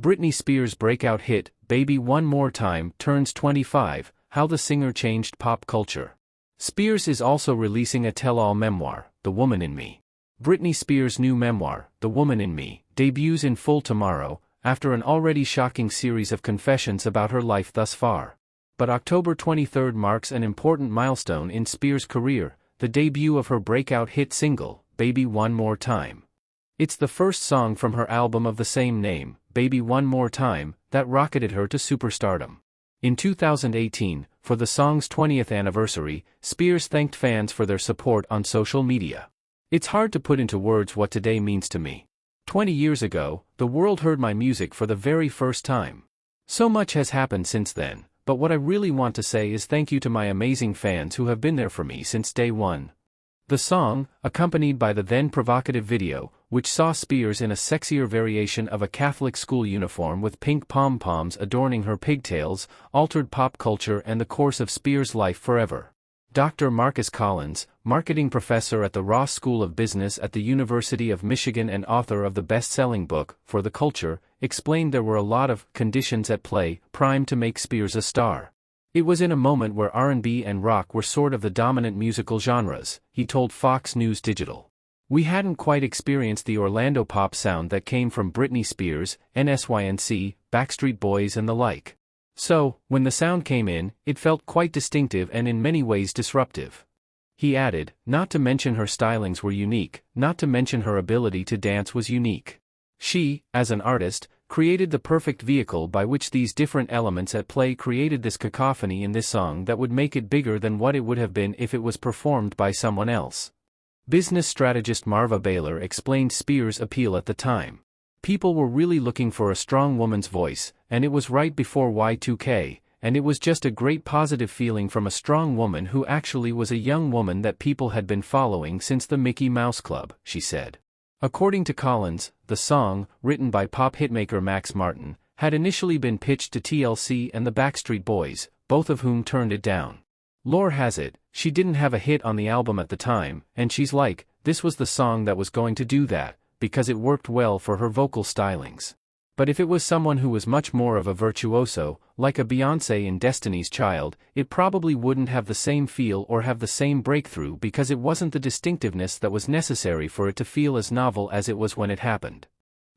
Britney Spears' breakout hit, Baby One More Time, turns 25, how the singer changed pop culture. Spears is also releasing a tell-all memoir, The Woman in Me. Britney Spears' new memoir, The Woman in Me, debuts in full tomorrow, after an already shocking series of confessions about her life thus far. But October 23 marks an important milestone in Spears' career, the debut of her breakout hit single, Baby One More Time. It's the first song from her album of the same name, Baby One More Time, that rocketed her to superstardom. In 2018, for the song's 20th anniversary, Spears thanked fans for their support on social media. It's hard to put into words what today means to me. 20 years ago, the world heard my music for the very first time. So much has happened since then, but what I really want to say is thank you to my amazing fans who have been there for me since day one. The song, accompanied by the then provocative video, which saw Spears in a sexier variation of a Catholic school uniform with pink pom-poms adorning her pigtails, altered pop culture and the course of Spears' life forever. Dr. Marcus Collins, marketing professor at the Ross School of Business at the University of Michigan and author of the best-selling book, For the Culture, explained there were a lot of conditions at play, primed to make Spears a star. It was in a moment where R&B and rock were sort of the dominant musical genres, he told Fox News Digital. We hadn't quite experienced the Orlando pop sound that came from Britney Spears, NSYNC, Backstreet Boys and the like. So, when the sound came in, it felt quite distinctive and in many ways disruptive. He added, not to mention her stylings were unique, not to mention her ability to dance was unique. She, as an artist, created the perfect vehicle by which these different elements at play created this cacophony in this song that would make it bigger than what it would have been if it was performed by someone else. Business strategist Marva Baylor explained Spears' appeal at the time. People were really looking for a strong woman's voice, and it was right before Y2K, and it was just a great positive feeling from a strong woman who actually was a young woman that people had been following since the Mickey Mouse Club, she said. According to Collins, the song, written by pop hitmaker Max Martin, had initially been pitched to TLC and the Backstreet Boys, both of whom turned it down. Lore has it, she didn't have a hit on the album at the time, and she's like, this was the song that was going to do that, because it worked well for her vocal stylings. But if it was someone who was much more of a virtuoso, like a Beyoncé in Destiny's Child, it probably wouldn't have the same feel or have the same breakthrough because it wasn't the distinctiveness that was necessary for it to feel as novel as it was when it happened.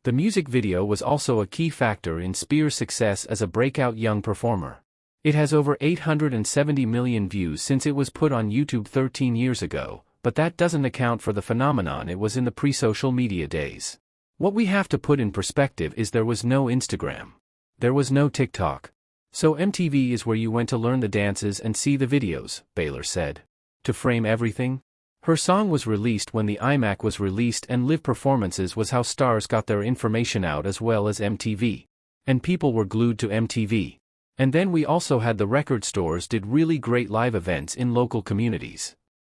The music video was also a key factor in Spears' success as a breakout young performer. It has over 870 million views since it was put on YouTube 13 years ago, but that doesn't account for the phenomenon it was in the pre-social media days. What we have to put in perspective is there was no Instagram. There was no TikTok. So MTV is where you went to learn the dances and see the videos, Baylor said. To frame everything? Her song was released when the iMac was released and live performances was how stars got their information out as well as MTV. And people were glued to MTV. And then we also had the record stores did really great live events in local communities.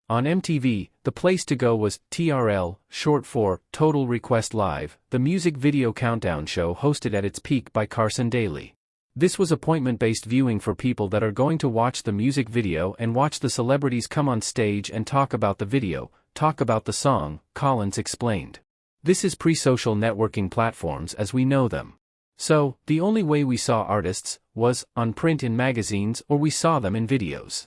On MTV, the place to go was TRL, short for Total Request Live, the music video countdown show hosted at its peak by Carson Daly. This was appointment-based viewing for people that are going to watch the music video and watch the celebrities come on stage and talk about the video, talk about the song, Collins explained. This is pre-social networking platforms as we know them. So, the only way we saw artists was on print in magazines or we saw them in videos.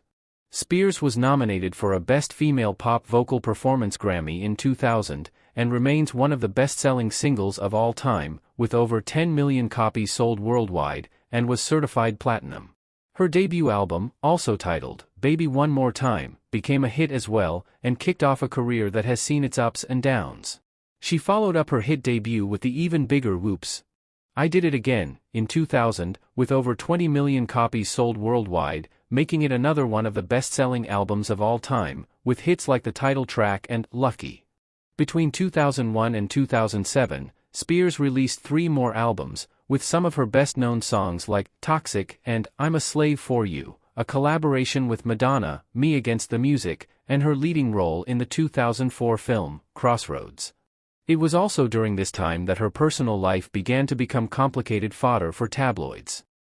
Spears was nominated for a Best Female Pop Vocal Performance Grammy in 2000, and remains one of the best-selling singles of all time, with over 10 million copies sold worldwide, and was certified platinum. Her debut album, also titled, Baby One More Time, became a hit as well, and kicked off a career that has seen its ups and downs. She followed up her hit debut with the even bigger Whoops, I Did It Again, in 2000, with over 20 million copies sold worldwide, making it another one of the best-selling albums of all time, with hits like the title track and Lucky. Between 2001 and 2007, Spears released 3 more albums, with some of her best-known songs like Toxic and I'm a Slave for You, a collaboration with Madonna, Me Against the Music, and her leading role in the 2004 film, Crossroads. It was also during this time that her personal life began to become complicated fodder for tabloids.